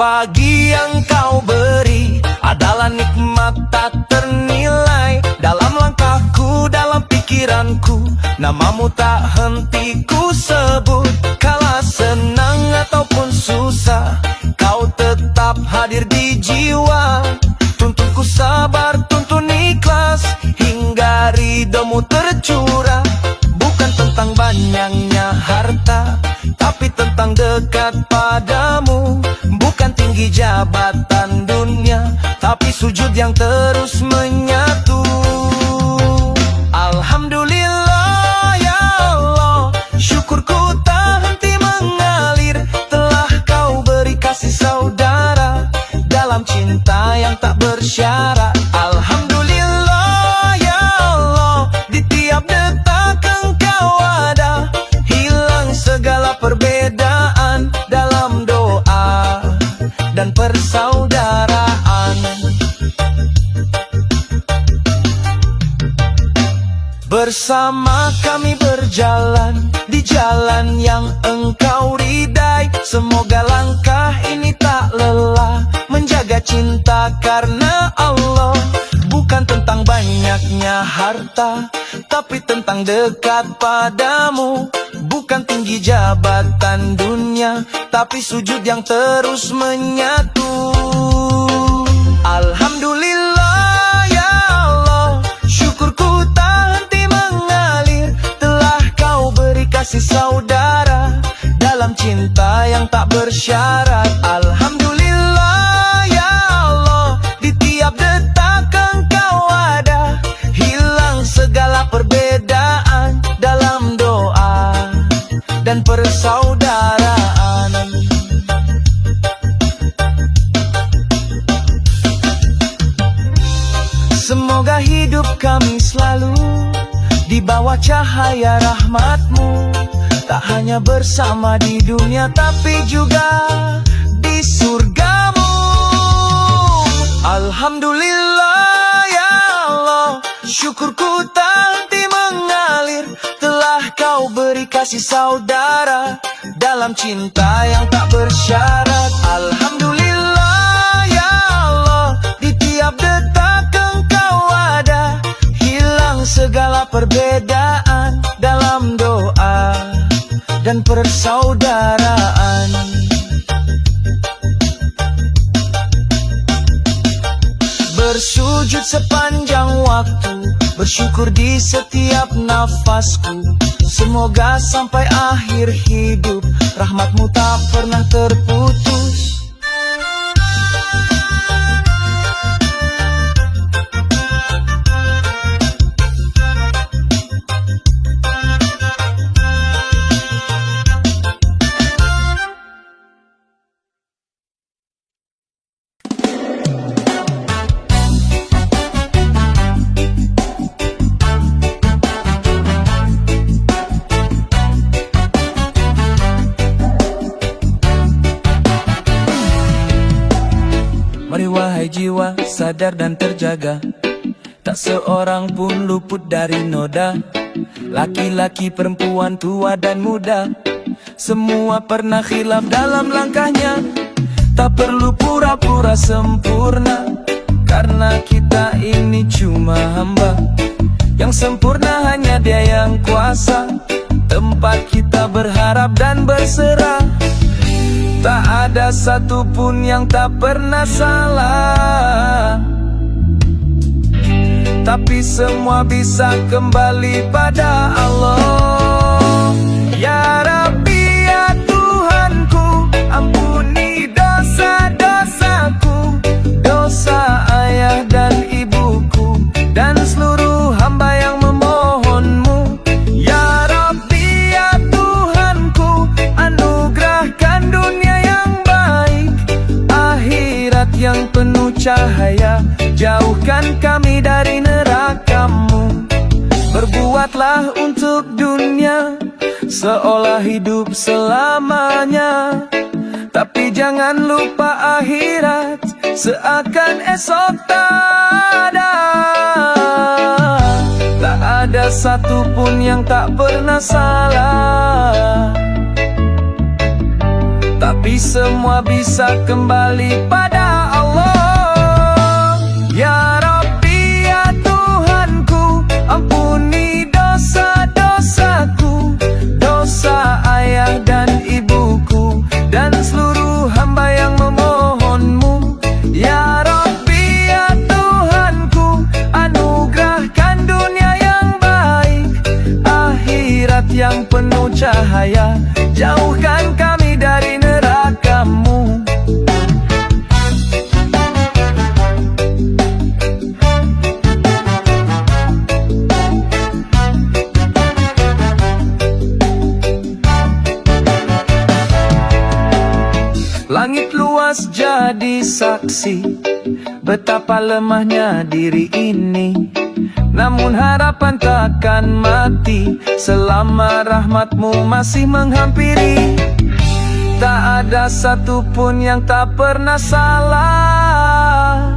pagi yang kau beri adalah nikmat tak ternilai. Dalam langkahku, dalam pikiranku, namamu tak henti ku sebut. Kala senang ataupun susah, kau tetap hadir di jiwa. Tuntunku sabar, tuntun ikhlas, hingga ridhomu tercurah. Bukan tentang banyaknya harta, tapi tentang dekat padamu. Bukan tinggi jabatan dunia, tapi sujud yang terus menyatu. Alhamdulillah ya Allah, syukurku tak henti mengalir. Telah kau beri kasih saudara dalam cinta yang tak bersyarat. Alhamdulillah ya Allah, di tiap detak engkau ada. Hilang segala perbedaan dalam doa dan persaudaraan. Bersama kami berjalan di jalan yang engkau ridai. Semoga langkah ini tak lelah menjaga cinta karena Allah. Bukan tentang banyaknya harta, tapi tentang dekat padamu. Bukan tinggi jabatan dunia, tapi sujud yang terus menyatu. Alhamdulillah ya Allah, syukurku tak henti mengalir. Telah kau beri kasih saudara dalam cinta yang tak bersyarat. Alhamdulillah ya Allah, di tiap detak engkau ada. Hilang segala perbedaan dalam doa dan persaudaraan. Semoga hidup kami selalu di bawah cahaya rahmat-Mu. Tak hanya bersama di dunia, tapi juga di surga-Mu. Alhamdulillah ya Allah, syukurku tak henti mengalir. Telah kau beri kasih saudara dalam cinta yang tak bersyarat. Alhamdulillah ya Allah, di tiap detak engkau ada. Hilang segala perbedaan dalam doa dan persaudaraan. Bersujud sepanjang waktu, bersyukur di setiap nafasku. Semoga sampai akhir hidup rahmat-Mu tak pernah terputus. Mari wahai jiwa, sadar dan terjaga. Tak seorang pun luput dari noda. Laki-laki, perempuan, tua dan muda, semua pernah khilaf dalam langkahnya. Tak perlu pura-pura sempurna, karena kita ini cuma hamba. Yang sempurna hanya Dia yang kuasa. Tempat kita berharap dan berserah. Tak ada satupun yang tak pernah salah, tapi semua bisa kembali pada Allah. Ya Rabbi, ya Tuhanku, ampuni dosa-dosaku, dosa ayah dan ibuku, dan seluruh hamba yang memohon-Mu. Ya Rabbi, ya Tuhanku, anugerahkan dunia yang penuh cahaya. Jauhkan kami dari neraka-Mu. Berbuatlah untuk dunia seolah hidup selamanya, tapi jangan lupa akhirat seakan esok tak ada. Tak ada satupun yang tak pernah salah, tak tapi semua bisa kembali pada Allah. Ya Rabbi, ya Tuhanku, ampuni dosa-dosaku, dosa ayah dan ibuku, dan seluruh hamba yang memohonmu. Ya Rabbi, ya Tuhanku, anugerahkan dunia yang baik, akhirat yang penuh cahaya, jauhkan kami dari neraka-Mu. Langit luas jadi saksi betapa lemahnya diri ini, namun harapan takkan mati selama rahmat-Mu masih menghampiri. Tak ada satupun yang tak pernah salah,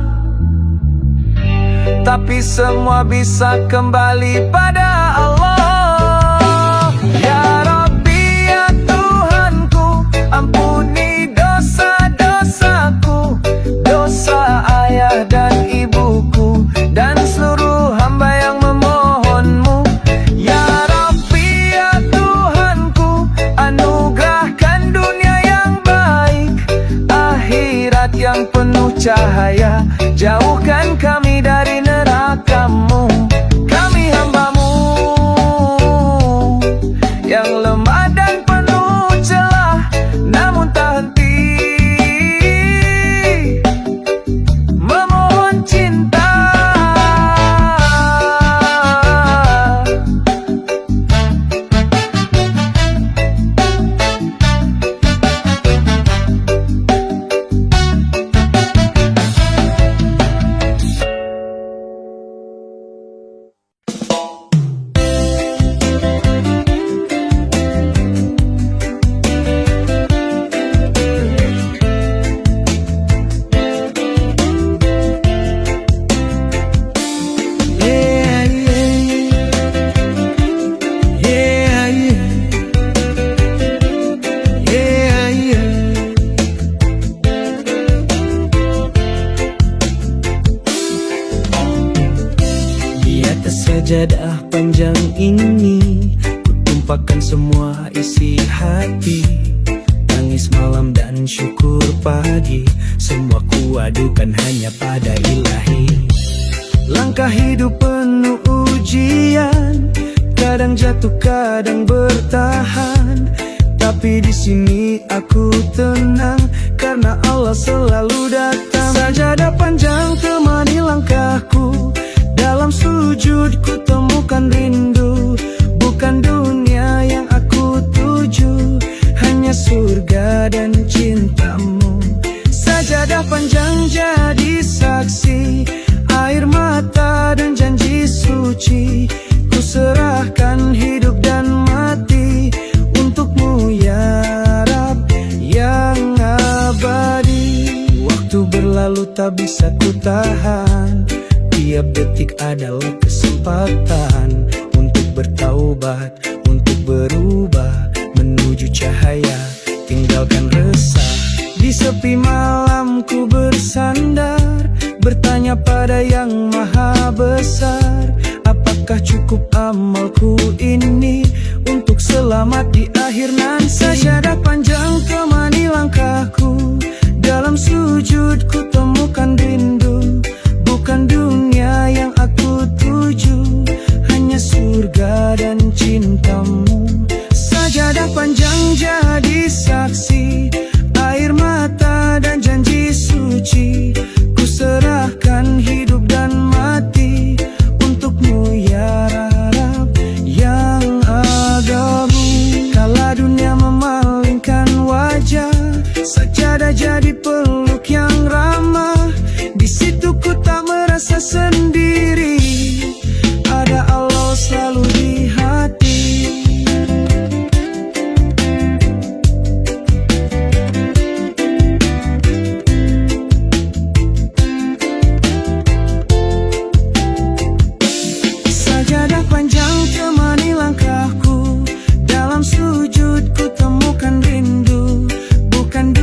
tapi semua bisa kembali pada Allah. Ya Rabbi, ya Tuhanku, ampuni dosa-dosaku, dosa ayah dan ibuku, dan seluruh hamba yang memohonmu. Ya Rabbi, ya Tuhanku, anugerahkan dunia yang baik, akhirat yang penuh cahaya, jauhkan kami dari neraka-Mu. Kami hamba-Mu yang lemah dan penuh celah, namun tak henti memohon cinta. Sajadah panjang ini, ku tumpahkan semua isi hati, tangis malam dan syukur pagi, semua ku adukan hanya pada Ilahi. Langkah hidup penuh ujian, kadang jatuh kadang bertahan, tapi di sini aku tenang karena Allah selalu datang. Sajadah panjang temani langkahku, dalam sujud ku temukan rindu, bukan dunia yang aku tuju, hanya surga dan cinta-Mu. Sajadah panjang jadi saksi, air mata dan janji suci, ku serahkan hidup dan mati untuk-Mu ya Rab yang abadi. Waktu berlalu tak bisa ku tahan, tiap detik adalah kesempatan untuk bertaubat, untuk berubah menuju cahaya, tinggalkan resah. Di sepi malam ku bersandar, bertanya pada yang maha besar, apakah cukup amalku ini untuk selamat di akhir nanti. Sajadah panjang temani langkahku, dalam sujud ku temukan rindu, bukan dunia yang aku tuju, hanya surga dan cinta-Mu. Sajadah panjang jadi saksi, air mata dan janji suci, ku serahkan hidup dan mati untuk-Mu ya Rab yang agamu. Kala dunia memalingkan wajah, sajadah jadi peluk yang ramah, di situ ku tak merasa sendiri, ada Allah selalu di hati. Sajadah panjang temani langkahku, dalam sujud ku temukan rindu, bukan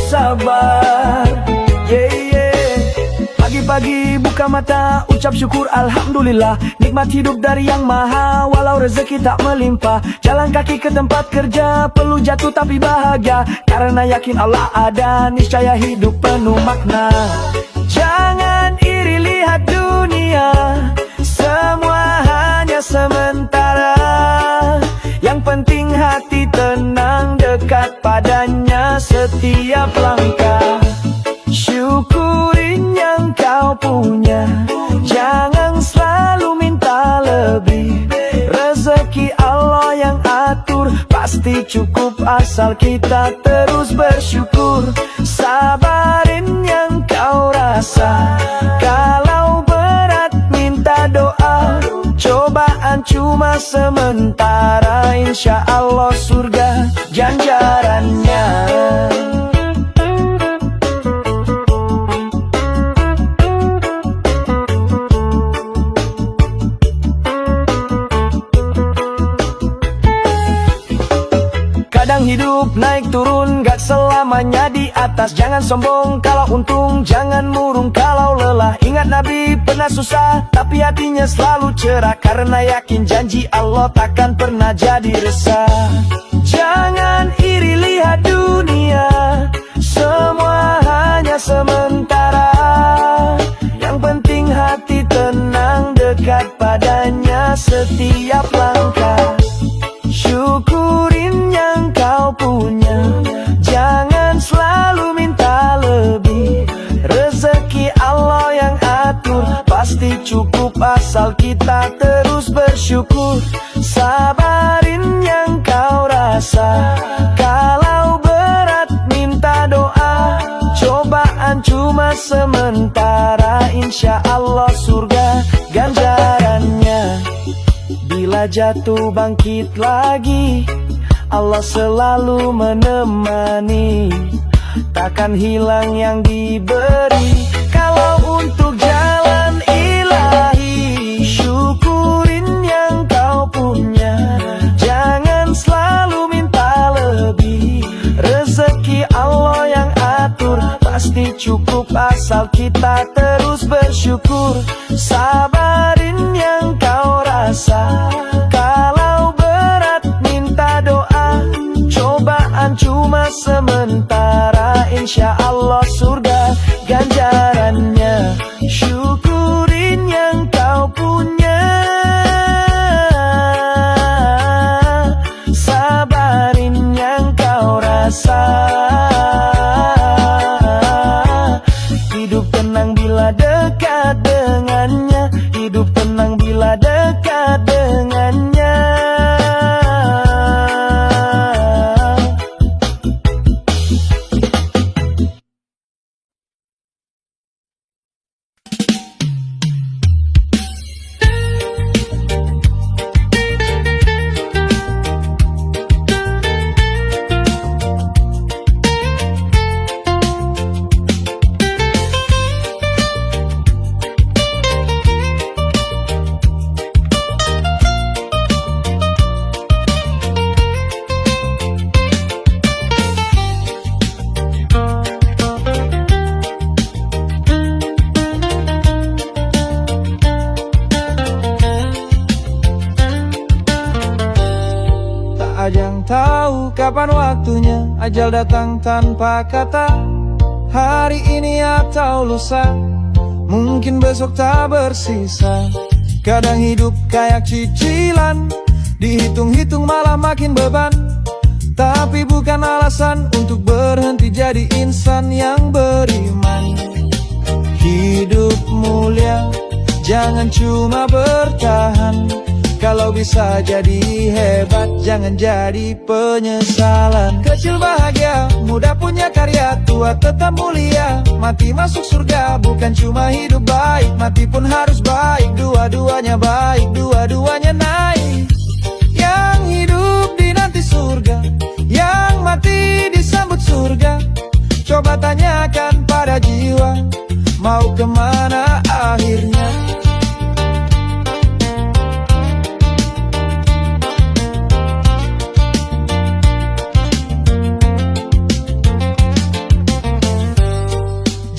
sabar. Yeah, yeah. Pagi-pagi buka mata, ucap syukur alhamdulillah. Nikmat hidup dari yang maha, walau rezeki tak melimpah. Jalan kaki ke tempat kerja, perlu jatuh tapi bahagia. Karena yakin Allah ada, niscaya hidup penuh makna. Jangan iri lihat dunia, semua hanya sementara. Yang penting hati tenang, dekat padanya setiap langkah. Syukurin yang kau punya, jangan selalu minta lebih. Rezeki Allah yang atur, pasti cukup asal kita terus bersyukur. Sabarin yang kau rasa, kalau berat minta doa. Cobaan cuma sementara, insya Allah surga ganjarannya. Kadang hidup naik turun, gak selamanya di atas. Jangan sombong kalau untung, jangan murung kalau lelah. Ingat Nabi pernah susah, tapi hatinya selalu cerah. Karena yakin janji Allah takkan pernah jadi resah. Jangan iri lihat dunia, semua hanya sementara. Yang penting hati tenang, dekat padanya setiap langkah. Syukurin yang kau punya, jangan selalu minta lebih. Rezeki Allah yang atur, pasti cukup asal kita terus bersyukur. Sabarin yang kau rasa, kalau berat minta doa. Cobaan cuma sementara, insya Allah surga ganjarannya. Bila jatuh bangkit lagi, Allah selalu menemani. Takkan hilang yang diberi, kalau untuk jalan ilahi. Syukurin yang kau punya, jangan selalu minta lebih. Rezeki Allah yang atur, pasti cukup asal kita terus bersyukur. Sabarin yang kau rasa, kalau berat minta doa. Cobaan cuma sementara, insya Allah surga ganjarannya. Syukurin yang kau punya, sabarin yang kau rasa. Hidup tenang bila dekat dengannya, hidup tenang bila dekat dengannya. Ajang tahu kapan waktunya, ajal datang tanpa kata. Hari ini atau lusa, mungkin besok tak bersisa. Kadang hidup kayak cicilan, dihitung-hitung malah makin beban. Tapi bukan alasan untuk berhenti jadi insan yang beriman. Hidup mulia, jangan cuma bertahan. Kalau bisa jadi hebat, jangan jadi penyesalan. Kecil bahagia, muda punya karya, tua tetap mulia. Mati masuk surga, bukan cuma hidup baik, mati pun harus baik. Dua-duanya baik, dua-duanya naik. Yang hidup dinanti surga, yang mati disambut surga. Coba tanyakan pada jiwa, mau kemana akhirnya.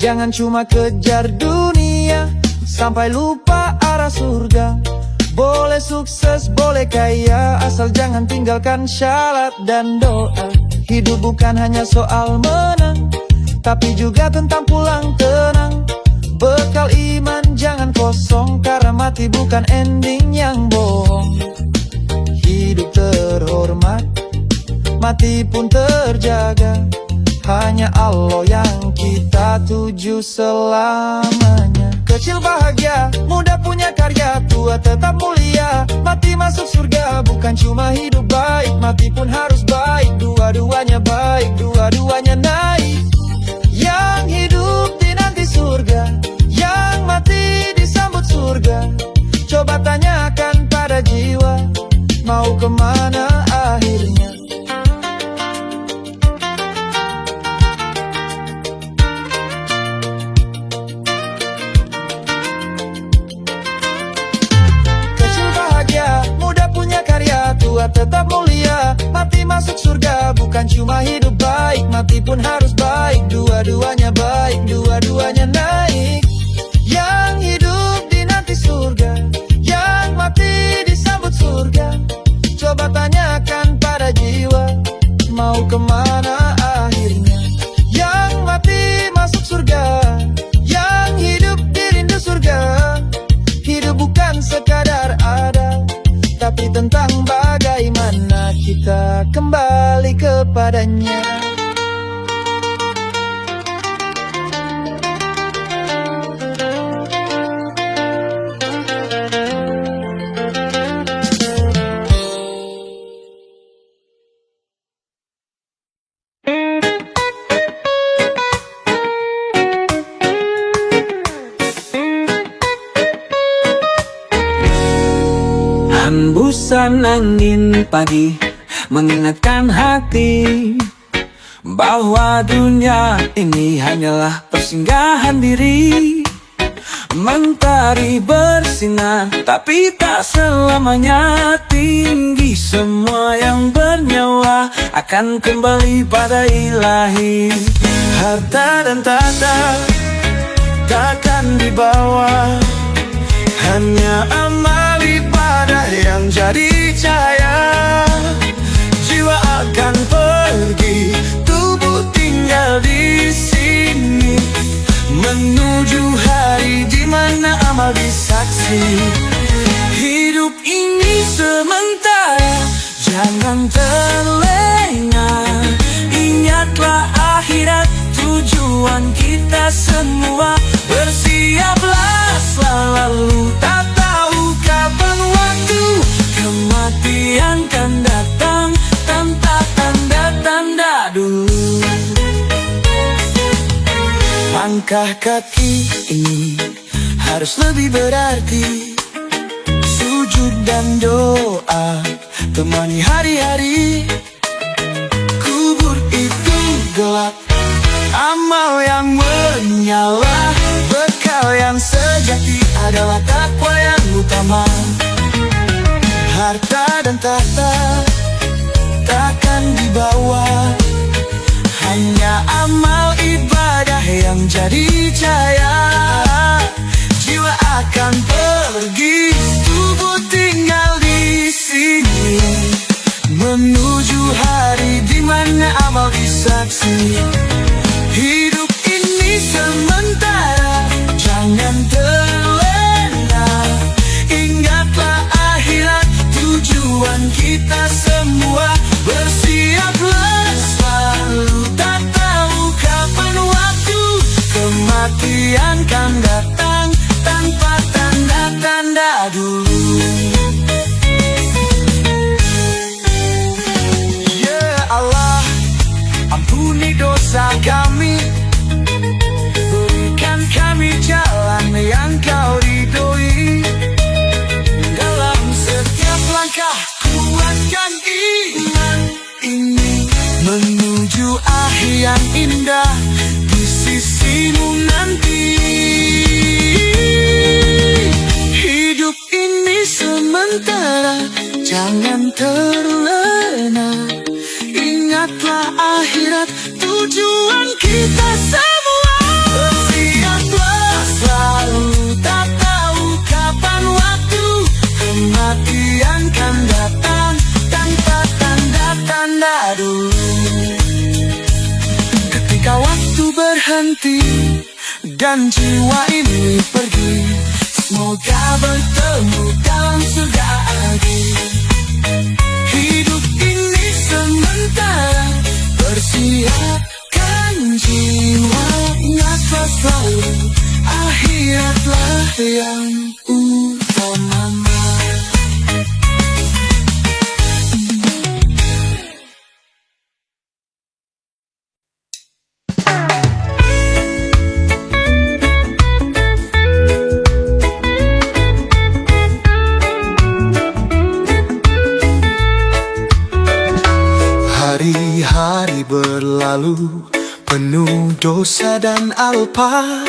Jangan cuma kejar dunia sampai lupa arah surga. Boleh sukses, boleh kaya, asal jangan tinggalkan syarat dan doa. Hidup bukan hanya soal menang, tapi juga tentang pulang tenang. Bekal iman jangan kosong, karena mati bukan ending yang bohong. Hidup terhormat, mati pun terjaga. Hanya Allah yang kita tuju selamanya. Kecil bahagia, muda punya karya, tua tetap mulia. Mati masuk surga, bukan cuma hidup baik, mati pun harus baik. Dua-duanya baik, dua-duanya naik. Yang hidup dinanti surga, yang mati disambut surga. Coba tanyakan pada jiwa, mau kemana akhirnya. Tetap mulia, mati masuk surga, bukan cuma hidup baik, mati pun harus baik. Dua-duanya baik, dua-duanya naik. Yang hidup dinanti surga, yang mati disambut surga. Coba tanyakan pada jiwa, mau kemana akhirnya. Yang mati masuk surga, yang hidup dirindu surga. Hidup bukan sekadar ada, tapi tentang bagaimana kita kembali kepadanya. Hembusan angin pagi mengingatkan hati bahwa dunia ini hanyalah persinggahan diri. Mentari bersinar tapi tak selamanya tinggi. Semua yang bernyawa akan kembali pada ilahi. Harta dan tahta takkan dibawa, hanya amal ibadah yang jadi cahaya. Jiwa akan pergi, tubuh tinggal di sini, menuju hari di mana amal disaksi. Hidup ini sementara, jangan terlena. Ingatlah akhirat, tujuan kita semua. Bersiaplah selalu, tak tahu kapan waktu kematian kan datang tanpa tanda-tanda dulu. Langkah kaki ini harus lebih berarti. Sujud dan doa temani hari-hari. Kubur itu gelap, amal yang menyala. Bekal yang sejati adalah takwa yang utama. Harta dan tahta takkan dibawa, hanya amal ibadah yang jadi cahaya. Jiwa akan pergi, tubuh tinggal di sini, menuju hari di mana amal disaksi. Hidup ini sementara, jangan terlena. Ingatlah akhirat, tujuan kita semua. Bersiaplah selalu, tak tahu kapan waktu kematian kan datang tanpa tanda-tanda dulu. Ya Allah, ampuni dosa kami, berikan kami jalan yang Kau ridhoi. Dalam setiap langkah kuatkan iman ini, menuju akhir yang indah di sisimu nanti. Hidup ini sementara, jangan terlena. Ingatlah akhirat, tujuan kita semua. itu berhenti dan jiwa ini pergi. Semoga bertemu dalam surga lagi. Hidup ini sementara, bersiapkan jiwa. Ingatlah selalu, akhiratlah yang utama. Hari-hari berlalu penuh dosa dan alpa.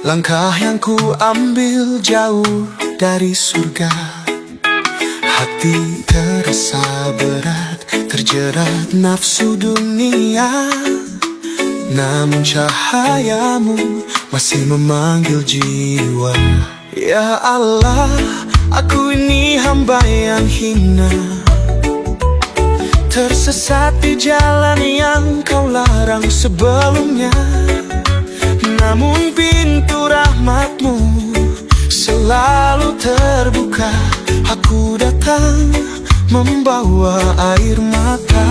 Langkah yang ku ambil jauh dari surga. Hati terasa berat, terjerat nafsu dunia. Namun cahayamu masih memanggil jiwa. Ya Allah, aku ini hamba yang hina, tersesat di jalan yang kau larang sebelumnya. Namun pintu rahmatmu selalu terbuka. Aku datang membawa air mata.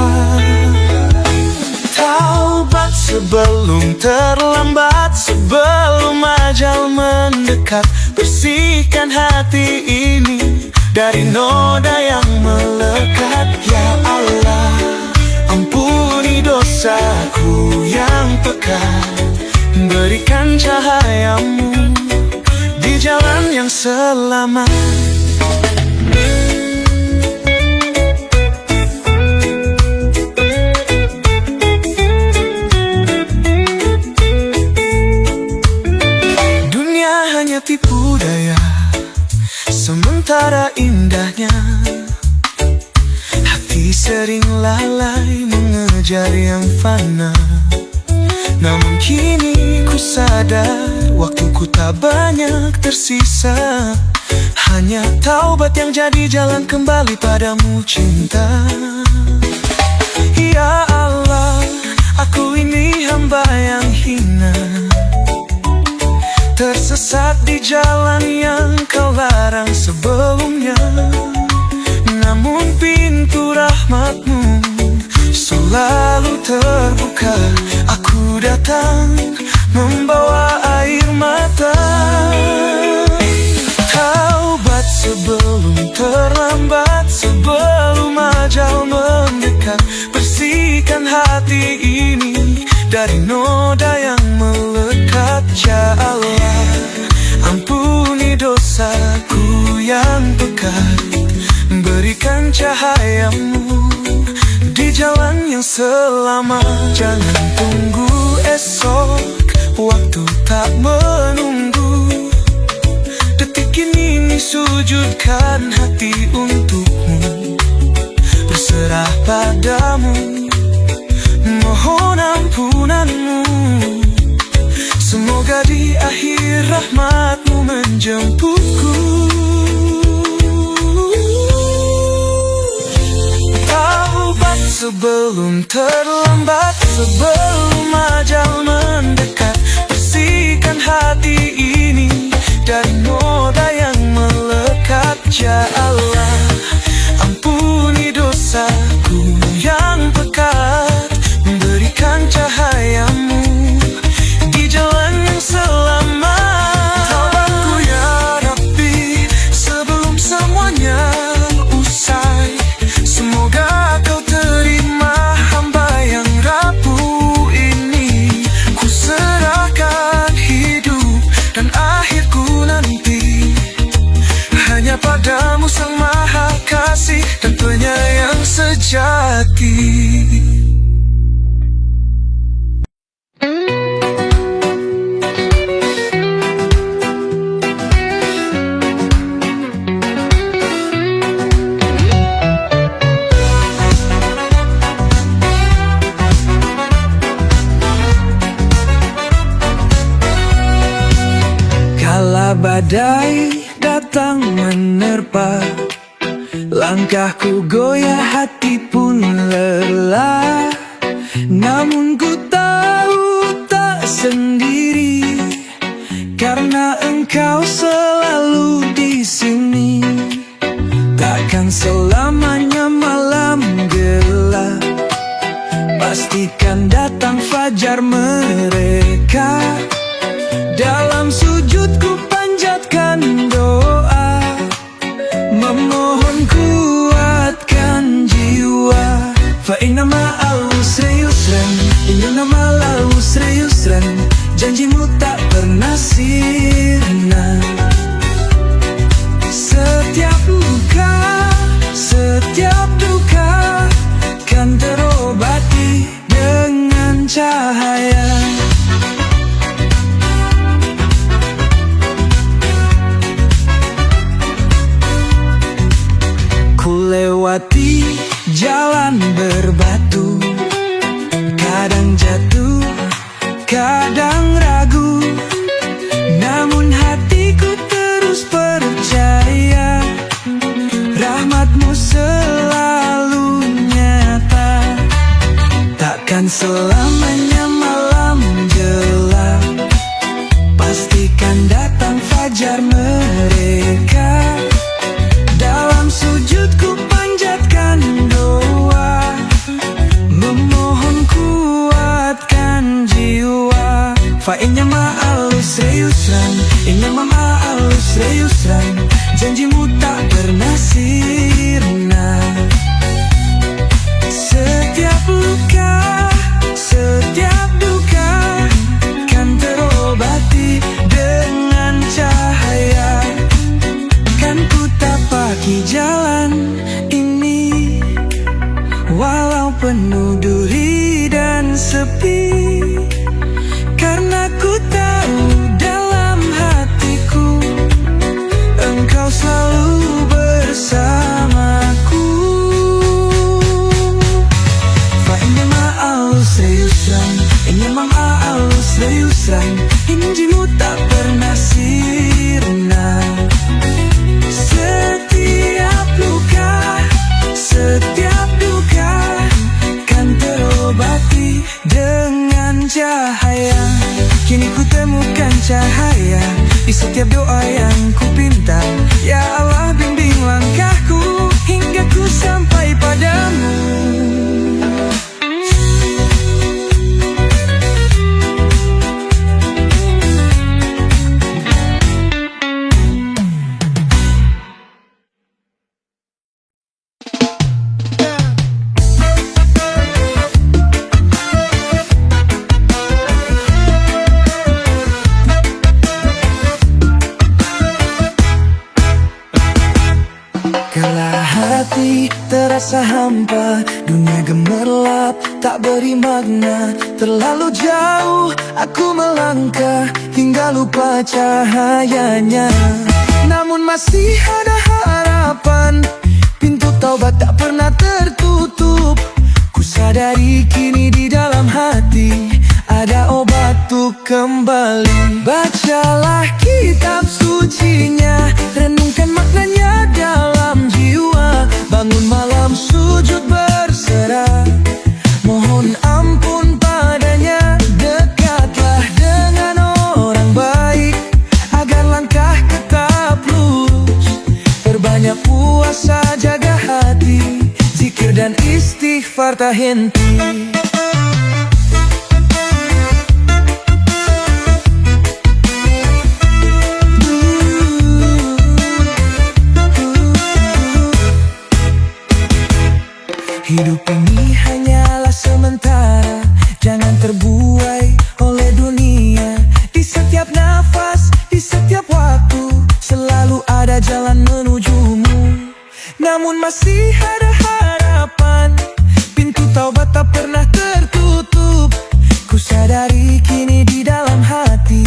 Taubat sebelum terlambat, sebelum ajal mendekat. Bersihkan hati ini dari noda yang melekat. Ya Allah, ampuni dosaku yang pekat. Berikan cahayamu di jalan yang selamat. Dunia hanya tipu daya, sementara indahnya hati sering lalai mengejar yang fana. Namun kini ku sadar, waktuku tak banyak tersisa. Hanya taubat yang jadi jalan kembali padamu cinta. Ya Allah, aku ini hamba yang hina, tersesat di jalan yang kau larang sebelumnya. Namun pintu rahmatmu selalu terbuka. Aku datang membawa air mata. Taubat sebelum terlambat, sebelum ajal mendekat. Bersihkan hati ini dari noda yang melekat. Ya Allah, ampuni dosaku yang pekat. Berikan cahayamu di jalan yang selamat. Jangan tunggu esok, waktu tak menunggu. Detik ini sujudkan hati untukmu. Berserah padamu, mohon ampunanmu. Semoga di akhir rahmatmu menjemputku. Taubat sebelum terlambat, sebelum ajal mendekat. Bersihkan hati ini dari noda yang melekat. Ya Allah, ampuni dosaku yang pekat. Berikan cahayamu di jalan yang selamat. Taubatku ya Rabbi sebelum semuanya usai. Semoga kau terima hamba yang rapuh ini. Ku serahkan hidup dan akhirku nanti hanya padamu Sang Maha Kasih dan Penyayang sejati. Kala badai datang menerpa, langkahku goyah, hati pun lelah. Namun ku tahu fajar mereka. Dalam sujudku panjatkan doa, memohon kuatkan jiwa. Fa inna ma'al usri yusran, inna ma'al usri yusran. Janjimu tak pernah sirna. Setiap luka, setiap duka kan terobati dengan cahaya. Ku lewati jalan berbatu, kadang jatuh, kadang ragu, namun hatiku terus percaya. Rahmatmu selalu nyata, takkan selamanya malam gelap. Pastikan datang fajar mereka. Dalam sujudku panjatkan doa, memohon kuatkan jiwa. Fa inna ma'al usri yusran, inna ma'al usri yusran. Janjimu tak pernah sirna. Setiap luka, setiap duka kan terobati dengan cahaya. Kan ku tapaki jalan ini, walau penuh duri dan sepi. Karena ku tahu dalam hatiku Engkau selalu bersamaku. Fa inna ma'al usri yusran, inna ma'al usri yusran. Janjimu tak pernah sirna. Setiap luka, setiap duka kan terobati dengan cahaya. Kini ku temukan cahaya di setiap doa yang ku pinta. Ya Allah, bimbing langkahku hingga ku sampai padamu. Kala hati terasa hampa, dunia gemerlap, tak beri makna. Terlalu jauh aku melangkah hingga lupa cahayanya. Namun masih ada harapan, pintu taubat tak pernah tertutup. Ku sadari kini di dalam hati ada obat untuk kembali. Bacalah kitab sucinya, renungkan maknanya dalam jiwa. Bangun malam sujud berserah, mohon ampun padanya. Dekatlah dengan orang baik agar langkah tetap lurus. Perbanyak puasa, jaga hati, zikir dan istighfar tak henti. Hidup ini hanyalah sementara, jangan terbuai oleh dunia. Di setiap nafas, di setiap waktu, selalu ada jalan menujumu. Namun masih ada harapan, pintu taubat tak pernah tertutup. Ku sadari kini di dalam hati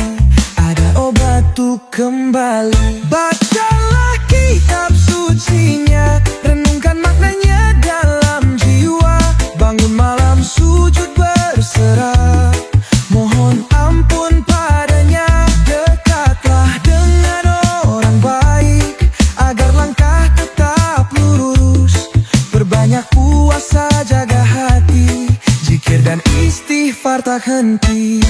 ada obat untuk kembali. Bacalah kitab sucinya, renungkan maknanya dalam jiwa. Bangun malam sujud berserah, mohon ampun padanya. Dekatlah dengan orang baik agar langkah tetap lurus. Perbanyak puasa, jaga hati, zikir dan istighfar tak henti.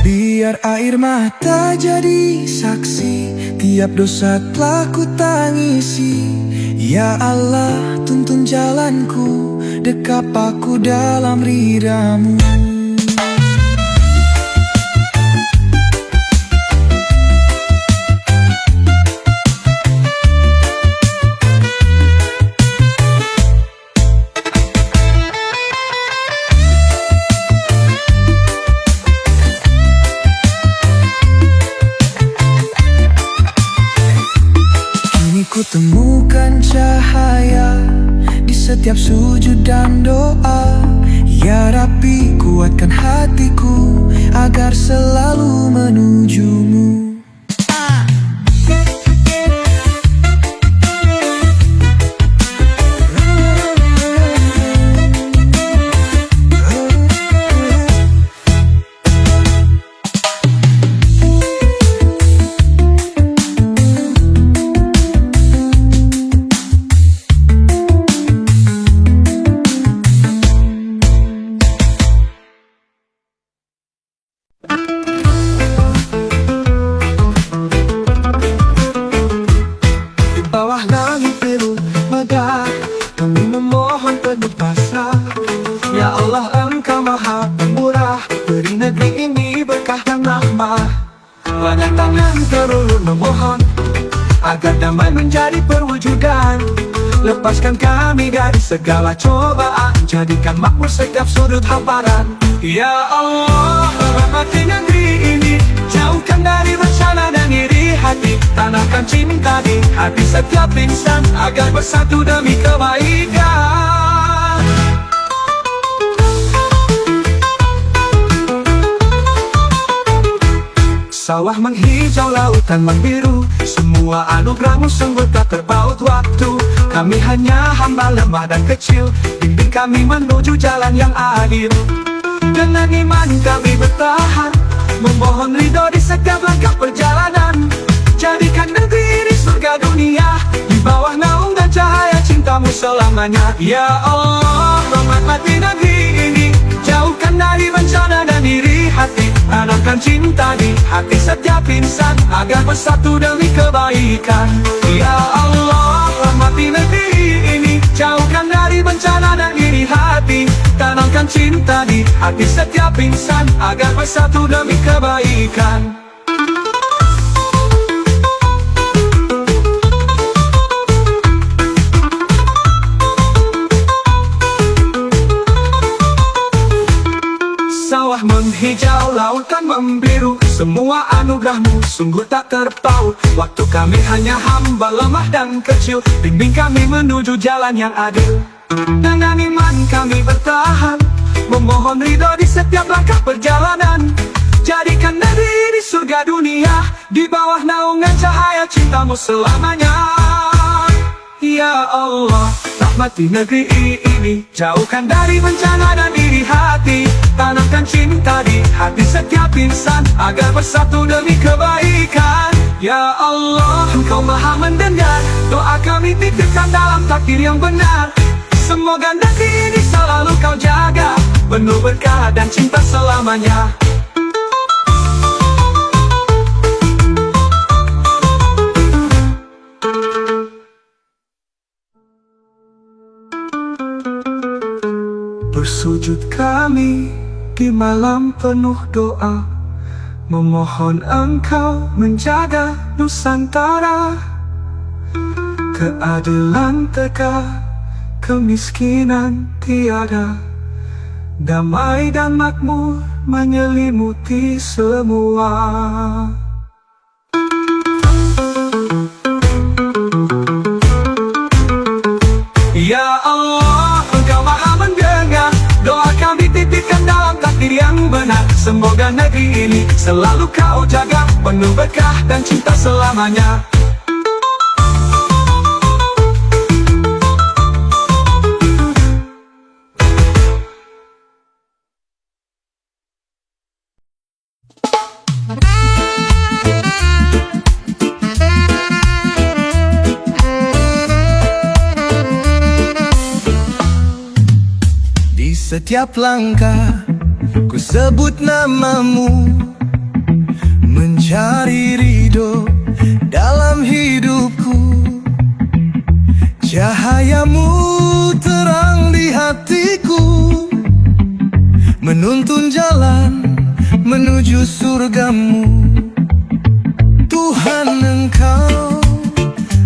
Biar Air mata jadi saksi, tiap dosa telah ku tangisi. Ya Allah, tuntun jalanku, dekap aku dalam ridha-Mu. Ku temukan cahaya di setiap sujud dan doa. Ya Rabbi, kuatkan hatiku agar selalu menuju-Mu. Banyak tangan terulur memohon agar damai menjadi perwujudan. Lepaskan kami dari segala cobaan, jadikan makmur setiap sudut hamparan. Ya Allah, rahmati negeri ini, jauhkan dari bencana dan iri hati. Tanamkan cinta di hati setiap insan agar bersatu demi kebaikan. Sawah menghijau, lautan membiru, semua anugerah-Mu sungguh tak terpaut waktu. Kami hanya hamba lemah dan kecil, bimbing kami menuju jalan yang adil. Dengan iman kami bertahan, memohon ridho di setiap langkah perjalanan. Jadikan negeri ini surga dunia, di bawah naungan cahaya cinta-Mu selamanya. Ya Allah, rahmati negeri ini, jauhkan dari bencana dan iri hati. Tanamkan cinta di hati setiap insan agar bersatu demi kebaikan. Ya Allah, rahmati negeri ini, jauhkan dari bencana dan iri hati. Tanamkan cinta di hati setiap insan agar bersatu demi kebaikan. Sawah menghijau, lautan membiru, semua anugerah-Mu sungguh tak terpaut. Waktu kami hanya hamba lemah dan kecil, bimbing kami menuju jalan yang adil. Dengan iman kami bertahan, memohon ridho di setiap langkah perjalanan. Jadikan negeri di surga dunia, di bawah naungan cahaya cinta-Mu selamanya. Ya Allah, rahmati negeri ini, jauhkan dari bencana dan iri hati. Tanamkan cinta di hati setiap insan agar bersatu demi kebaikan. Ya Allah, Engkau maha mendengar, doa kami titipkan dalam takdir yang benar. Semoga negeri ini selalu Kau jaga, penuh berkah dan cinta selamanya. Bersujud kami di malam penuh doa, memohon Engkau menjaga Nusantara. Keadilan tegak, kemiskinan tiada, damai dan makmur menyelimuti semua. Ya Allah, Engkau maha mendengar, doa kami titipkan dalam takdir yang benar. Semoga negeri ini selalu Kau jaga, penuh berkah dan cinta selamanya. Setiap langkah ku sebut namamu, cari ridho dalam hidupku. Cahayamu terang di hatiku, menuntun jalan menuju surgamu. Tuhan, Engkau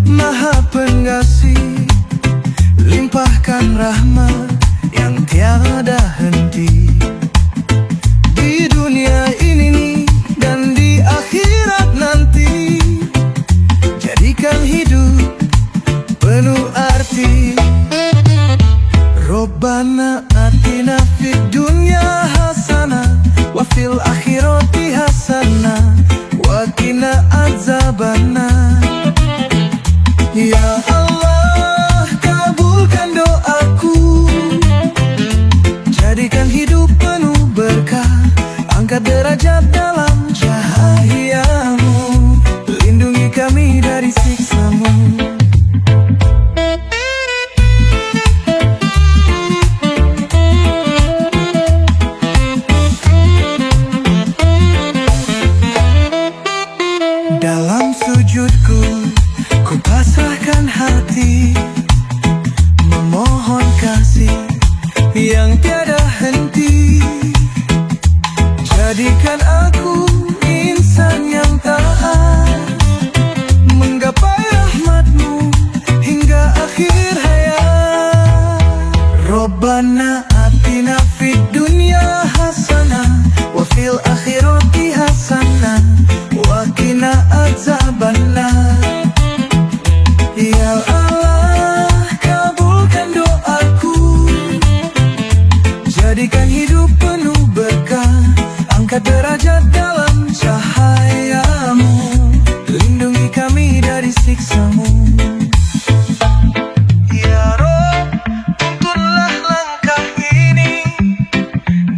Maha Pengasih, limpahkan rahmat yang tiada henti di dunia ini dan di akhirat nanti. Jadikan hidup penuh arti. Robbana atina fid dunya hasanah wa fil akhirati hasanah wa qina adzabannar. Ya Allah, kabulkan doaku, jadikan hidup penuh berkah, angkat derajat dalam cahayamu, lindungi kami dari siksamu. Dalam sujudku, ku pasrahkan hati, memohon kasih yang tiada henti. Jadikan aku insan yang taat, menggapai rahmatmu hingga akhir hayat. Robbana atina fid dunya hasanah wa fil akhirati hasanah wa qina adzabannar. Ya Allah, kabulkan doaku, jadikan hidup penuh berkah, angkat derajat dalam cahayamu, lindungi kami dari siksamu. Ya Rob, tuntunlah langkah ini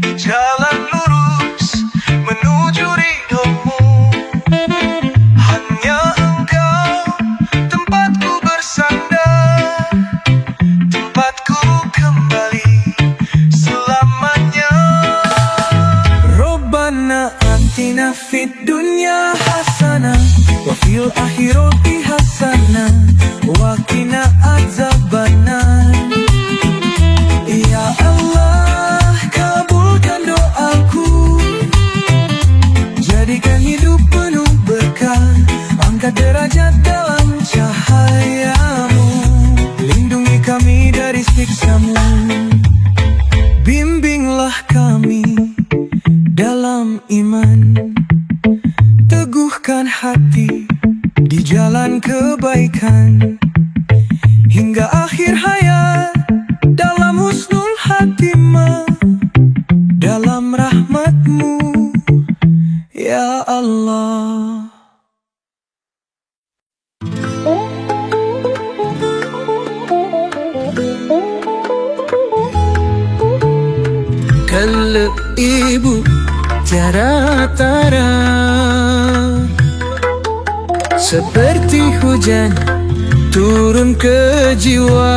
di jalan lurus menuju ridhomu. Hanya Engkau tempatku bersandar, tempatku kembali selamanya. Robbana atina fid dunya hasanah wa fil akhirati hasanah wa qina adzabannar. Ya Allah, kabulkan doaku, jadikan hidup penuh berkah, angkat derajat dalam cahayamu, lindungi kami dari siksamu. Bimbinglah kami dalam iman, teguhkan hati di jalan kebaikan, hingga akhir hayat dalam husnul khatimah, dalam rahmatmu ya Allah. Kalau ibu tiada tara, seperti hujan turun ke jiwa,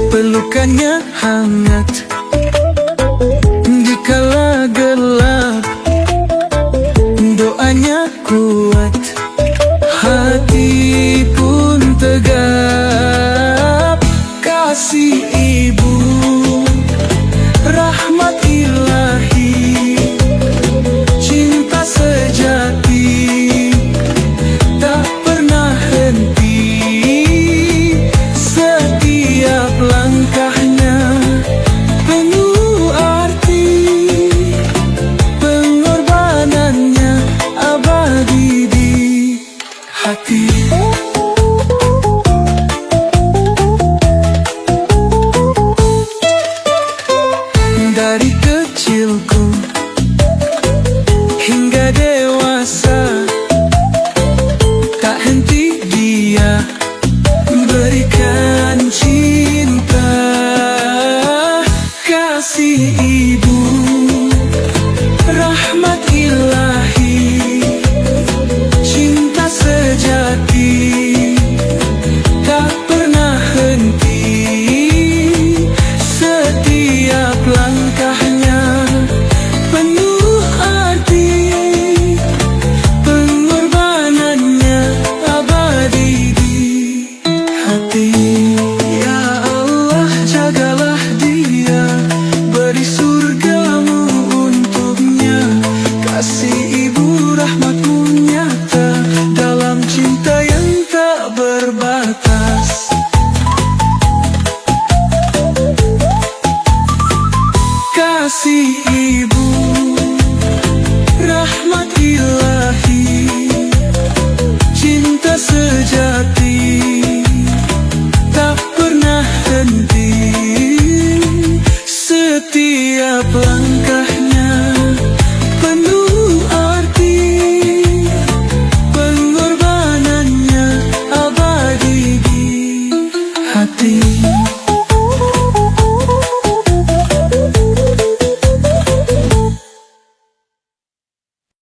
pelukannya hangat dikala gelap, doanya kuat, hati pun tegap. Kasih ibu, rahmat ilahi, cinta sejati tak pernah henti. Setiap langkahnya penuh arti, pengorbanannya abadi kasih